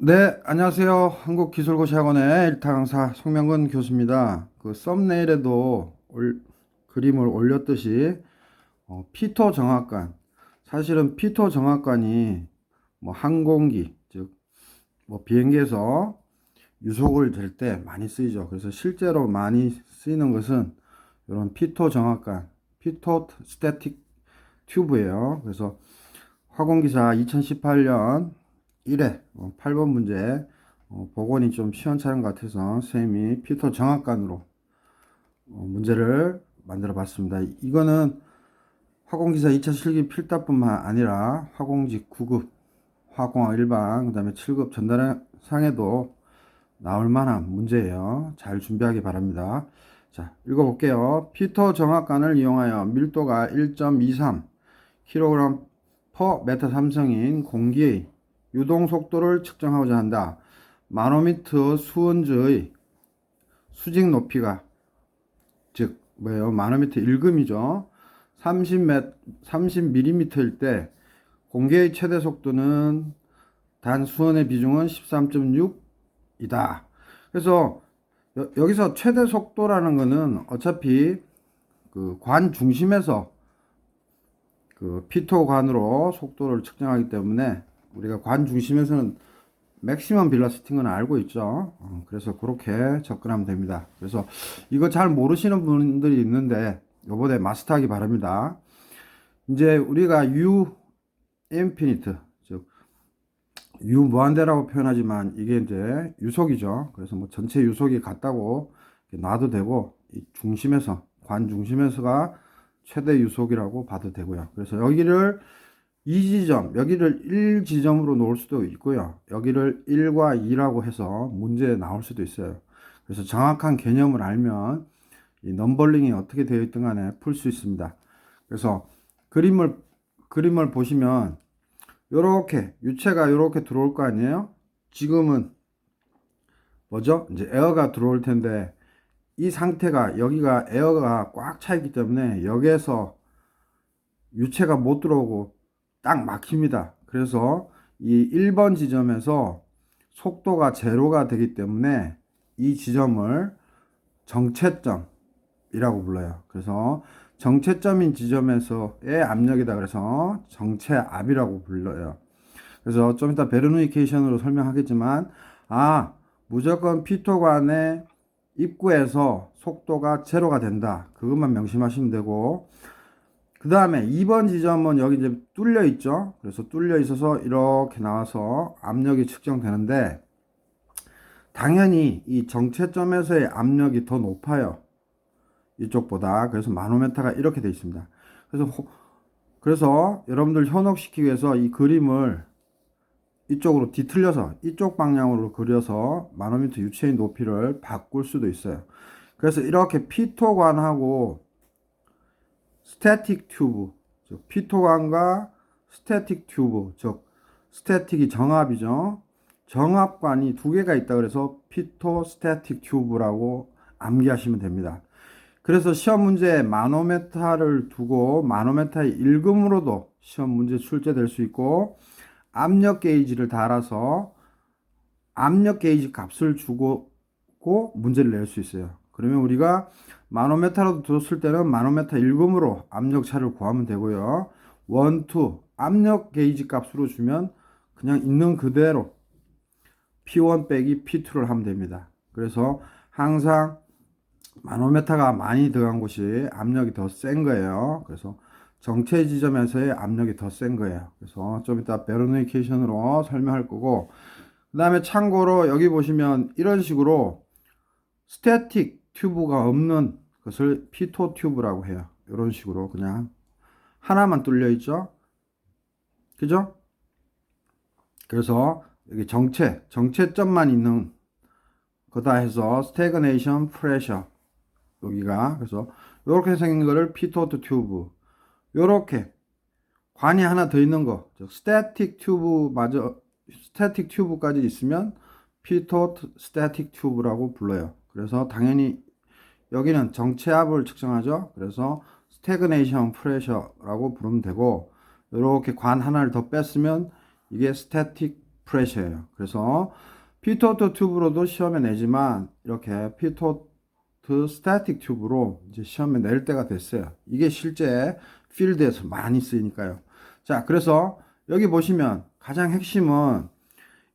네, 안녕하세요. 한국기술고시학원의 일타 강사 송명근 교수입니다. 그 썸네일에도 그림을 올렸듯이 피토 정확관, 사실은 피토 정확관이 뭐 항공기, 즉 뭐 비행기에서 유속을 잴 때 많이 쓰이죠. 그래서 실제로 많이 쓰이는 것은 이런 피토 정확관, 피토 스태틱 튜브예요. 그래서 화공기사 2018년 1회 8번 문제 복원이 좀 시원찮은 것 같아서 선생님이 피터 정확관으로 문제를 만들어 봤습니다. 이거는 화공기사 2차 실기 필답뿐만 아니라 화공직 9급, 화공학 일반, 그 다음에 7급 전달상에도 나올 만한 문제예요. 잘 준비하기 바랍니다. 자, 읽어볼게요. 피터 정확관을 이용하여 밀도가 1.23 kg per 메타 삼성인 공기의 유동 속도를 측정하고자 한다. 마노미터 수은주의 수직 높이가 즉 뭐예요? 마노미터 1금이죠. 30mm일 때 공기의 최대 속도는 단 수은의 비중은 13.6이다. 그래서 여기서 최대 속도라는 거는 어차피 그 관 중심에서 그 피토관으로 속도를 측정하기 때문에 우리가 관 중심에서는 맥시멈 빌러시티는 알고 있죠. 그래서 그렇게 접근하면 됩니다. 그래서 이거 잘 모르시는 분들이 있는데 요번에 마스터하기 바랍니다. 이제 우리가 U 인피니트, 즉 U 무한대라고 표현하지만 이게 이제 유속이죠. 그래서 뭐 전체 유속이 같다고 놔도 되고 이 중심에서 관 중심에서가 최대 유속이라고 봐도 되고요. 그래서 여기를 2지점, 여기를 1지점으로 놓을 수도 있고요. 여기를 1과 2라고 해서 문제에 나올 수도 있어요. 그래서 정확한 개념을 알면 이 넘버링이 어떻게 되어 있든 간에 풀 수 있습니다. 그래서 그림을 보시면 요렇게 유체가 요렇게 들어올 거 아니에요? 지금은 뭐죠? 이제 에어가 들어올 텐데 이 상태가 여기가 에어가 꽉 차 있기 때문에 여기에서 유체가 못 들어오고 딱 막힙니다. 그래서 이 1번 지점에서 속도가 제로가 되기 때문에 이 지점을 정체점이라고 불러요. 그래서 정체점인 지점에서의 압력이다 그래서 정체압이라고 불러요. 그래서 좀 이따 베르노이케이션으로 설명하겠지만 무조건 피토관의 입구에서 속도가 제로가 된다. 그것만 명심하시면 되고 그 다음에 2번 지점은 여기 이제 뚫려 있죠. 그래서 뚫려 있어서 이렇게 나와서 압력이 측정되는데 당연히 이 정체점에서의 압력이 더 높아요. 이쪽보다. 그래서 마노메타가 이렇게 되어 있습니다. 그래서 여러분들 현혹시키기 위해서 이 그림을 이쪽으로 뒤틀려서 이쪽 방향으로 그려서 마노미터 유체의 높이를 바꿀 수도 있어요. 그래서 이렇게 피토관하고 스태틱 튜브, 즉 피토관과 스태틱 튜브, 즉 스태틱이 정압이죠. 정압관이 두 개가 있다 그래서 피토 스태틱 튜브라고 암기하시면 됩니다. 그래서 시험 문제에 마노메타를 두고 마노메타의 일금으로도 시험 문제 출제될 수 있고 압력 게이지를 달아서 압력 게이지 값을 주고 문제를 낼 수 있어요. 그러면 우리가 마노메타로 뒀을 때는 마노메타 1금으로 압력차를 구하면 되고요. 1, 2 압력 게이지 값으로 주면 그냥 있는 그대로 P1 빼기 P2를 하면 됩니다. 그래서 항상 마노메타가 많이 들어간 곳이 압력이 더 센 거예요. 그래서 정체 지점에서의 압력이 더 센 거예요. 그래서 좀 이따 베르노이케이션으로 설명할 거고 그 다음에 참고로 여기 보시면 이런 식으로 스태틱 튜브가 없는 것을 피토 튜브라고 해요. 이런 식으로 그냥 하나만 뚫려 있죠. 그죠? 그래서 여기 정체점만 있는 거다 해서 스태그네이션 프레셔 여기가 그래서 이렇게 생긴 거를 피토트 튜브 요렇게 관이 하나 더 있는 거 스태틱 튜브까지 있으면 피토트 스태틱 튜브라고 불러요. 그래서 당연히 여기는 정체압을 측정하죠. 그래서 스태그네이션 프레셔라고 부르면 되고 이렇게 관 하나를 더 뺐으면 이게 스태틱 프레셔예요. 그래서 피토트 튜브로도 시험에 내지만 이렇게 피토트 스태틱 튜브로 이제 시험에 낼 때가 됐어요. 이게 실제 필드에서 많이 쓰이니까요. 자, 그래서 여기 보시면 가장 핵심은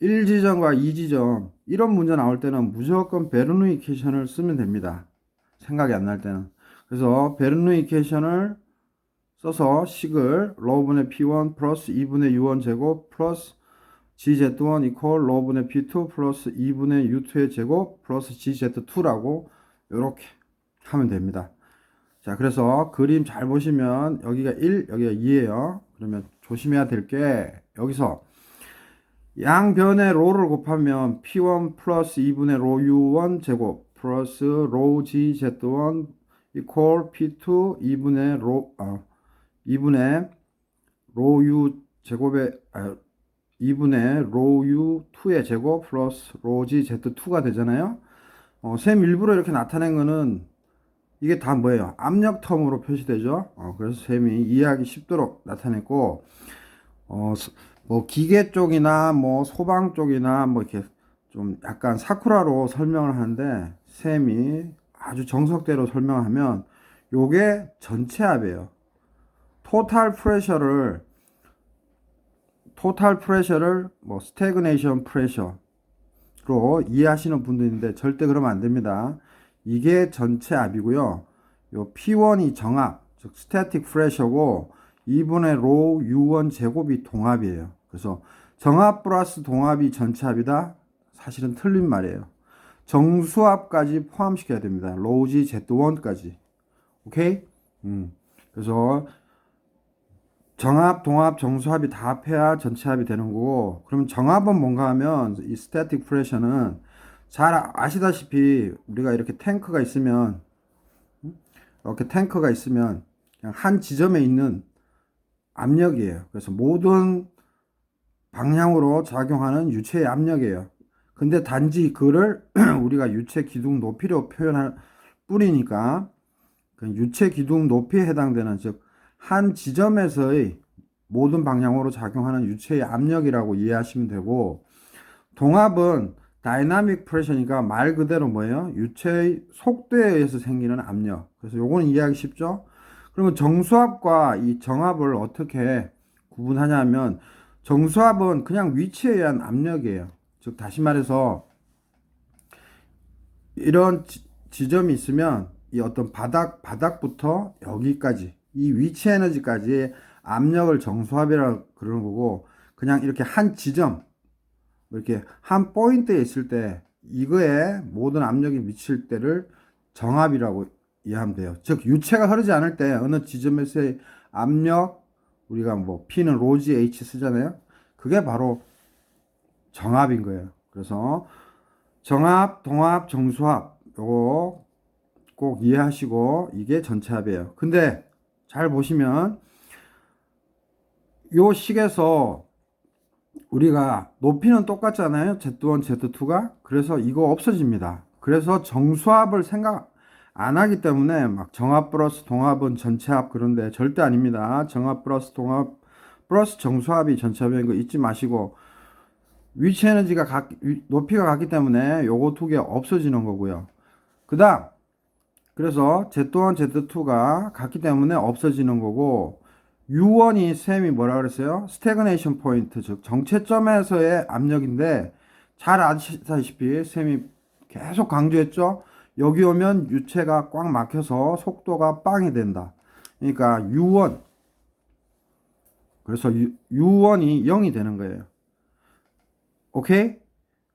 1지점과 2지점 이런 문제 나올 때는 무조건 베르누이 이퀘이션을 쓰면 됩니다. 생각이 안 날 때는. 그래서 베르누이 이퀘이션을 써서 식을 로분의 P1 플러스 2분의 U1 제곱 플러스 GZ1 이퀄 로분의 P2 플러스 2분의 U2의 제곱 플러스 GZ2라고 이렇게 하면 됩니다. 자, 그래서 그림 잘 보시면 여기가 1, 여기가 2예요. 그러면 조심해야 될 게 여기서 양변의 로를 곱하면 P1 플러스 2분의 로 U1 제곱 플러스 로 GZ1 이퀄 P2 2분의 로 U 제곱의 2분의 로 U2의 제곱 플러스 로 GZ2가 되잖아요. 셈 일부러 이렇게 나타낸 거는 이게 다 뭐예요? 압력 텀으로 표시되죠. 그래서 셈이 이해하기 쉽도록 나타냈고, 뭐 기계 쪽이나 뭐 소방 쪽이나 뭐 이렇게 좀 약간 사쿠라로 설명을 하는데 셈이 아주 정석대로 설명하면 요게 전체 압이에요. 토탈 프레셔를 뭐 스태그네이션 프레셔로 이해하시는 분도 있는데 절대 그러면 안 됩니다. 이게 전체 압이고요. 요 P1이 정압, 즉 스태틱 프레셔고 2분의 로 U1 제곱이 동압이에요. 그래서 정압 플러스 동압이 전체 압이다? 사실은 틀린 말이에요. 정수압까지 포함시켜야 됩니다. 로지 Z1까지. 오케이? 그래서 정압, 동압, 정수압이 다 합해야 전체 합이 되는 거고, 그럼 정압은 뭔가 하면 이 스태틱 프레셔는 잘 아시다시피 우리가 이렇게 탱크가 있으면 그냥 한 지점에 있는 압력이에요. 그래서 모든 방향으로 작용하는 유체의 압력이에요. 근데 단지 그를 우리가 유체 기둥 높이로 표현할 뿐이니까 그 유체 기둥 높이에 해당되는 즉 한 지점에서의 모든 방향으로 작용하는 유체의 압력이라고 이해하시면 되고, 동압은 다이나믹 프레셔니까 말 그대로 뭐예요? 유체의 속도에 의해서 생기는 압력. 그래서 요거는 이해하기 쉽죠? 그러면 정수압과 이 정압을 어떻게 구분하냐면, 정수압은 그냥 위치에 의한 압력이에요. 즉 다시 말해서 이런 지점이 있으면 이 어떤 바닥부터 여기까지 이 위치 에너지까지의 압력을 정수압이라고 그러는 거고, 그냥 이렇게 한 지점, 이렇게 한 포인트에 있을 때 이거에 모든 압력이 미칠 때를 정압이라고 이해하면 돼요. 즉 유체가 흐르지 않을 때 어느 지점에서의 압력, 우리가 뭐 P는 로지 H 쓰잖아요. 그게 바로 정압인 거예요. 그래서 정압, 동압, 정수압 요거 꼭 이해하시고 이게 전체 합이에요. 근데 잘 보시면 요 식에서 우리가 높이는 똑같잖아요. Z1, Z2가. 그래서 이거 없어집니다. 그래서 정수압을 생각 안 하기 때문에 막 정압 플러스 동압은 전체압 그런데 절대 아닙니다. 정압 플러스 동압 플러스 정수압이 전체압인 거 잊지 마시고, 위치 에너지가 높이가 같기 때문에 요거 두 개 없어지는 거고요. 그 다음 그래서 Z1, Z2가 같기 때문에 없어지는 거고, U1이 쌤이 뭐라 그랬어요? 스태그네이션 포인트, 즉 정체점에서의 압력인데, 잘 아시다시피 쌤이 계속 강조했죠? 여기 오면 유체가 꽉 막혀서 속도가 빵이 된다. 그러니까 U1, 그래서 U1이 0이 되는 거예요. 오케이?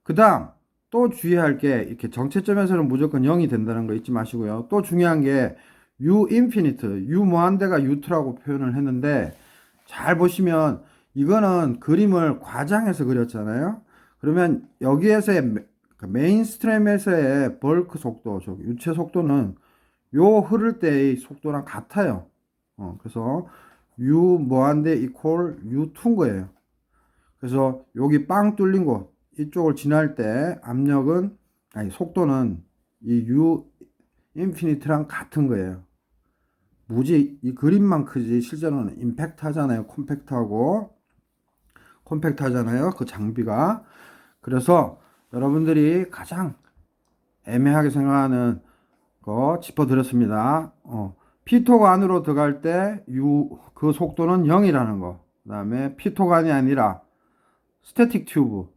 그 다음 또 주의할 게, 이렇게 정체점에서는 무조건 0이 된다는 거 잊지 마시고요. 또 중요한 게 U 인피니트, U 무한대가 U2라고 표현을 했는데, 잘 보시면 이거는 그림을 과장해서 그렸잖아요. 그러면 여기에서의 메인스트림에서의 벌크 속도, 즉 유체 속도는 요 흐를 때의 속도랑 같아요. 그래서 U 무한대 이퀄 U2인 거예요. 그래서 여기 빵 뚫린 곳 이쪽을 지날 때 압력은, 아니 속도는 이 U 인피니트랑 같은 거예요. 무지 이 그림만 크지 실제로는 임팩트 하잖아요. 콤팩트하고. 컴팩트하잖아요. 그 장비가. 그래서 여러분들이 가장 애매하게 생각하는 거 짚어드렸습니다. 피토가 안으로 들어갈 때 그 속도는 0이라는 거. 그 다음에 피토관이 아니라 스태틱 튜브,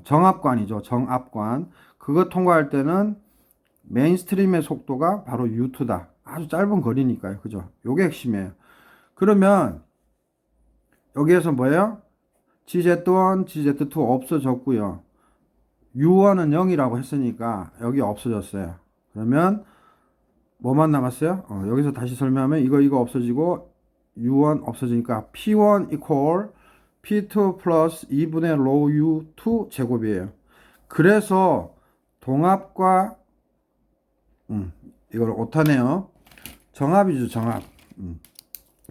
정압관이죠. 정압관. 그거 통과할 때는 메인스트림의 속도가 바로 U2다. 아주 짧은 거리니까요. 그죠? 요게 핵심이에요. 그러면 여기에서 뭐예요? GZ1, GZ2 없어졌고요. U1은 0이라고 했으니까 여기 없어졌어요. 그러면 뭐만 남았어요? 여기서 다시 설명하면 이거 없어지고 U1 없어지니까 P1 equal P2 플러스 2분의 로우 U2 제곱이에요. 그래서 동압과 이걸 오타네요. 정압이죠, 정압.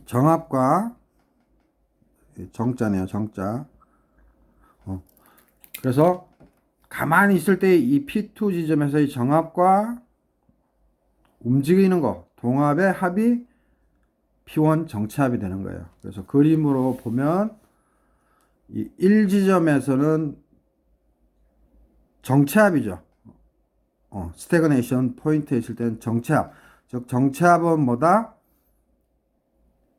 정압과 정자네요, 정자. 그래서 가만히 있을 때 이 P2 지점에서의 정압과 움직이는 거, 동압의 합이 P1 정체합이 되는 거예요. 그래서 그림으로 보면 이 1지점에서는 정체합이죠. 스태그네이션 포인트에 있을 때는 정체합. 즉 정체합은 뭐다?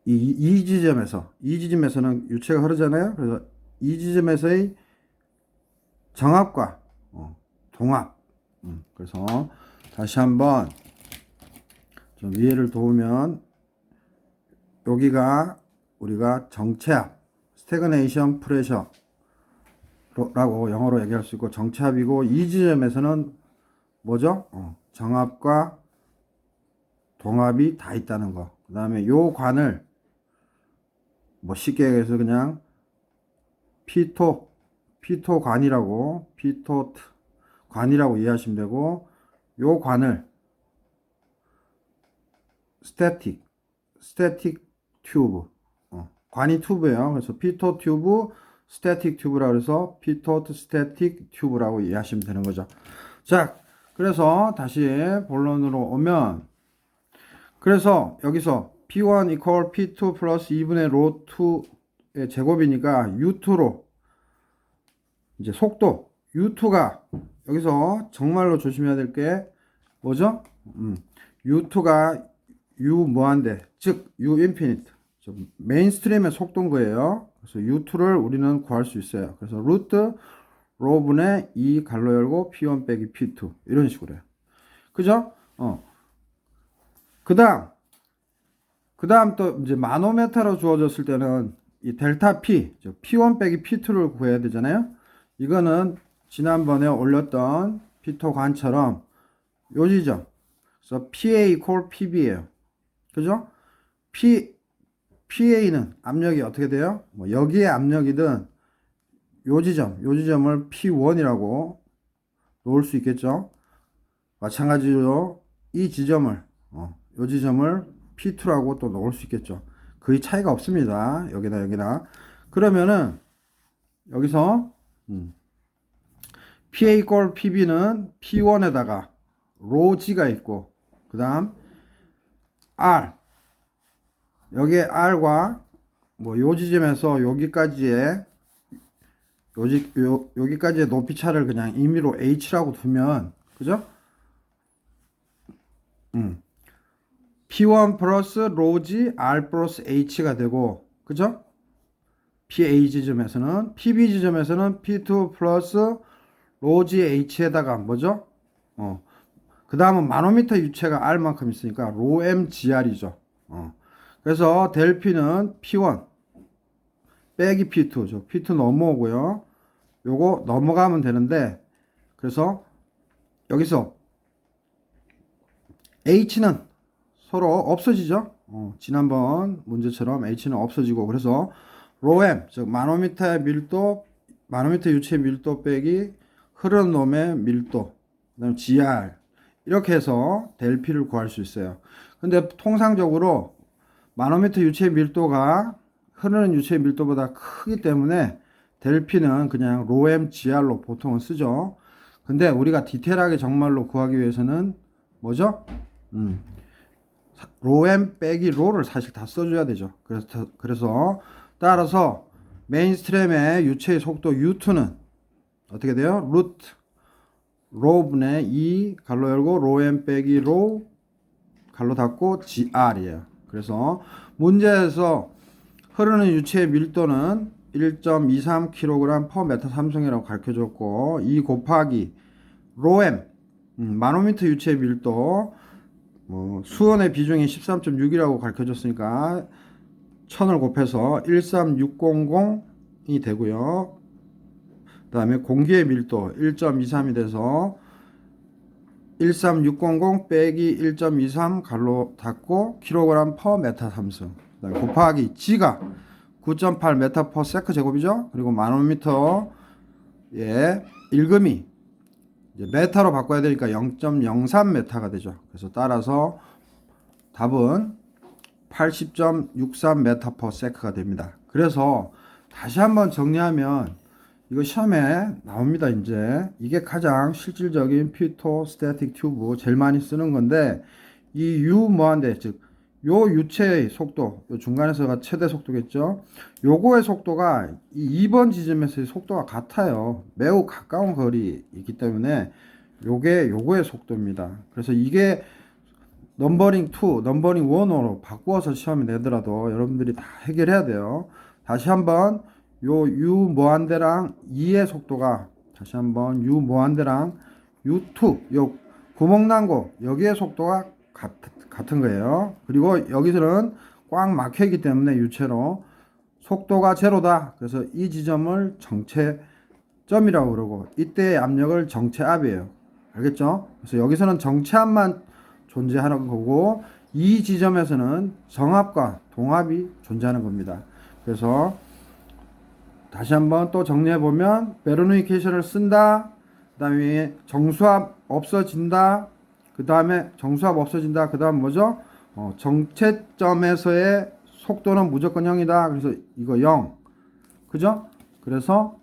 이 지점에서는 유체가 흐르잖아요. 그래서 이 지점에서의 정압과 동압. 그래서 다시 한번 좀 이해를 도우면 여기가 우리가 정체압, 스태그네이션 프레셔 라고 영어로 얘기할 수 있고 정체압이고 이 지점에서는 뭐죠? 정압과 동압이 다 있다는 거. 그 다음에 요 관을 뭐 쉽게 해서 그냥 피토 관이라고 이해하시면 되고 요 관을 스태틱 튜브 관이 튜브예요. 그래서 피토 튜브 스태틱 튜브라고 해서 피토 스태틱 튜브라고 이해하시면 되는 거죠. 자, 그래서 다시 본론으로 오면 그래서 여기서 P1 equal P2 플러스 2분의 로 2의 제곱이니까 U2로 이제 속도 U2가 여기서 정말로 조심해야 될 게 뭐죠? U2가 U 무한대, 즉 U 인피니트, 메인스트림의 속도인 거예요. 그래서 U2를 우리는 구할 수 있어요. 그래서 루트 로분의 2 갈로 열고 P1 빼기 P2 이런 식으로 해요. 그죠? 그 다음 또 이제 마노메타로 주어졌을 때는 이 델타 P, P1 빼기 P2를 구해야 되잖아요. 이거는 지난번에 올렸던 피토관처럼 요 지점. 그래서 PA equal PB예요. 그죠? PA는 압력이 어떻게 돼요? 뭐 여기에 압력이든 요 지점을 P1이라고 놓을 수 있겠죠? 마찬가지로 이 지점을, 요 지점을 P2라고 또 놓을 수 있겠죠? 거의 차이가 없습니다. 여기나. 그러면은, 여기서, PA equal PB는 P1에다가 로 G가 있고, 그 다음, R. 여기에 R과, 뭐, 요 지점에서 여기까지의 높이 차를 그냥 임의로 H라고 두면, 그죠? P1 플러스 로지 R 플러스 H가 되고, 그죠? PA 지점에서는, PB 지점에서는 P2 플러스 로지 H에다가 뭐죠? 그 다음은 마노미터 유체가 R만큼 있으니까 로 M GR이죠. 그래서 델 P는 P1 빼기 P2, P2 넘어오고요. 요거 넘어가면 되는데, 그래서 여기서 H는 서로 없어지죠. 지난번 문제처럼 H는 없어지고, 그래서 로엠, 즉 마노미터 유체의 밀도 빼기 흐르는 놈의 밀도, 그다음 GR 이렇게 해서 델 P를 구할 수 있어요. 근데 통상적으로 마노미터 유체의 밀도가 흐르는 유체의 밀도보다 크기 때문에 델 P는 그냥 로엠 GR로 보통은 쓰죠. 근데 우리가 디테일하게 정말로 구하기 위해서는 뭐죠? 로엠 빼기 로를 사실 다 써줘야 되죠. 그래서 따라서 메인스트림의 유체의 속도 U2는 어떻게 돼요? 루트 로분의 2 갈로 열고 로m 빼기 로 갈로 닫고 gr이에요. 그래서 문제에서 흐르는 유체의 밀도는 1.23kg per 메타 삼성이라고 가르쳐줬고, 이 곱하기 로m 마노미터 유체의 밀도 수온의 비중이 13.6이라고 가르쳐줬으니까 1000을 곱해서 13600이 되고요. 그 다음에 공기의 밀도 1.23이 돼서 13600 빼기 1.23 갈로 닫고 kg per 메타 삼성, 곱하기 G가 9.8 메타 per 세크 제곱이죠. 그리고 마노미터 일금이 이제 메타로 바꿔야 되니까 0.03 메타가 되죠. 그래서 따라서 답은 80.63 메타 per 세크가 됩니다. 그래서 다시 한번 정리하면 이거 시험에 나옵니다. 이제 이게 가장 실질적인 피토 스태틱 튜브 제일 많이 쓰는 건데, 이 U 무한대, 즉 요 유체의 속도, 요 중간에서가 최대 속도겠죠. 요거의 속도가 이 2번 지점에서의 속도가 같아요. 매우 가까운 거리 있기 때문에 요거의 속도입니다. 그래서 이게 넘버링 2, 넘버링 1으로 바꾸어서 시험에 내더라도 여러분들이 다 해결해야 돼요. 다시 한번 요 U 무한대랑 2의 속도가, 다시 한번 U 무한대랑 U2, 요 구멍난 곳 여기의 속도가 같은 거예요. 그리고 여기서는 꽉 막혀있기 때문에 유체로 속도가 제로다. 그래서 이 지점을 정체점이라고 그러고, 이때의 압력을 정체압이에요. 알겠죠? 그래서 여기서는 정체압만 존재하는 거고, 이 지점에서는 정압과 동압이 존재하는 겁니다. 그래서 다시 한번 또 정리해 보면, 베르노이케이션을 쓴다, 그 다음에 정수압 없어진다, 그 다음에 정수압 없어진다, 그 다음 뭐죠? 정체점에서의 속도는 무조건 0이다. 그래서 이거 0, 그죠? 그래서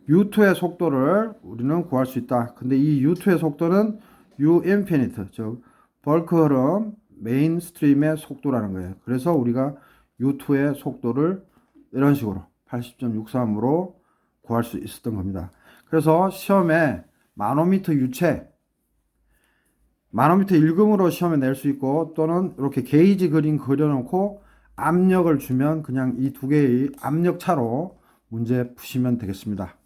U2의 속도를 우리는 구할 수 있다. 근데 이 U2의 속도는 U infinite, 즉 벌크 흐름 메인 스트림의 속도라는 거예요. 그래서 우리가 U2의 속도를 이런 식으로 80.63으로 구할 수 있었던 겁니다. 그래서 시험에 마노미터 유체, 마노미터 일금으로 시험에 낼 수 있고, 또는 이렇게 게이지 그림 그려놓고 압력을 주면 그냥 이 두 개의 압력 차로 문제 푸시면 되겠습니다.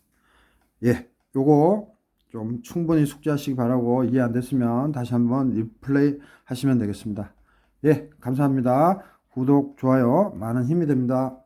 예, 요거 좀 충분히 숙지하시기 바라고, 이해 안 됐으면 다시 한번 리플레이 하시면 되겠습니다. 예, 감사합니다. 구독, 좋아요 많은 힘이 됩니다.